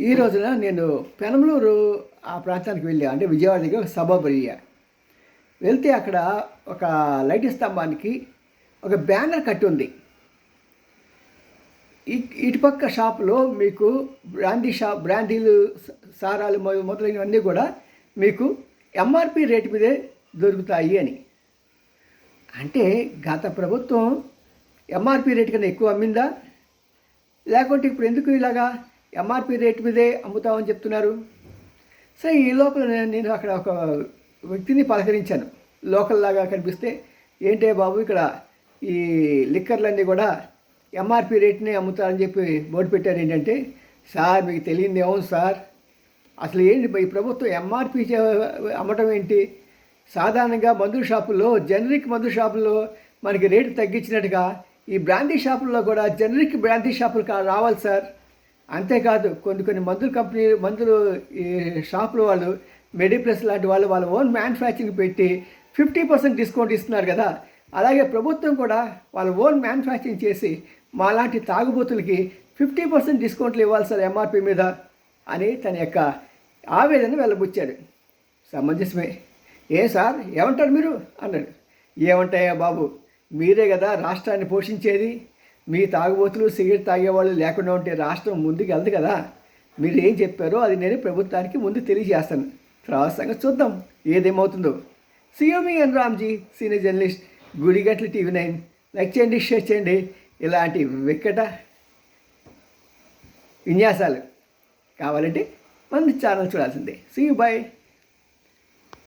ఈ రోజున నేను పెనమలూరు ఆ ప్రాంతానికి వెళ్ళా. అంటే విజయవాడ దగ్గర ఒక సబర్బ్ ఏరియా. వెళ్తే అక్కడ ఒక లైట్ స్తంభానికి ఒక బ్యానర్ కట్టి ఉంది. ఇటుపక్క షాపులో మీకు బ్రాండీలు, సారాలు మొదలైనవన్నీ కూడా మీకు ఎంఆర్పి రేటు మీదే దొరుకుతాయి అని. అంటే గత ప్రభుత్వం ఎంఆర్పి రేటు కన్నా ఎక్కువ అమ్మిందా? లేకుంటే ఇప్పుడు ఎందుకు ఇలాగా ఎంఆర్పి రేటు మీదే అమ్ముతామని చెప్తున్నారు? సరే, ఈ లోపల నేను అక్కడ ఒక వ్యక్తిని పలకరించాను. లోకల్ లాగా కనిపిస్తే, ఏంటే బాబు ఇక్కడ ఈ లిక్కర్లన్నీ కూడా ఎంఆర్పి రేట్నే అమ్ముతారని చెప్పి బోర్డు పెట్టారు ఏంటంటే, సార్ మీకు తెలియదు ఏమో సార్, అసలు ఏంటి ఈ ప్రభుత్వం ఎంఆర్పి అమ్మటం ఏంటి? సాధారణంగా మందుల షాపుల్లో, జనరిక్ మందుల షాపుల్లో మనకి రేటు తగ్గించినట్టుగా ఈ బ్రాండీ షాపుల్లో కూడా జనరిక్ బ్రాండీ షాపులు రావాలి సార్. అంతేకాదు కొన్ని మందులు ఈ షాపుల వాళ్ళు, మెడిప్లస్ లాంటి వాళ్ళ ఓన్ మ్యానుఫ్యాక్చరింగ్ పెట్టి 50% డిస్కౌంట్ ఇస్తున్నారు కదా. అలాగే ప్రభుత్వం కూడా వాళ్ళ ఓన్ మ్యానుఫ్యాక్చరింగ్ చేసి మాలాంటి తాగుబోతులకి 50% డిస్కౌంట్లు ఇవ్వాలి సార్ ఎంఆర్పి మీద అని తన యొక్క ఆవేదన వెళ్ళబుచ్చాడు. సమంజసమే. సార్ ఏమంటారు మీరు అన్నాడు. ఏమంటాయా బాబు, మీరే కదా రాష్ట్రాన్ని పోషించేది. మీ తాగుబోతులు, సిగరెట్ తాగేవాళ్ళు లేకుండా ఉంటే రాష్ట్రం ముందుకు వెళ్దు కదా. మీరు ఏం చెప్పారో అది నేను ప్రభుత్వానికి ముందు తెలియజేస్తాను. తర్వాత సంగతి చూద్దాం ఏదేమవుతుందో. సియోమి N Ramji, senior journalist, Gudigantla TV9. Like చేయండి, షేర్ చేయండి. ఇలాంటి వికట విన్యాసాలు కావాలంటే మన ఛానల్ చూడాల్సిందే. See you, by.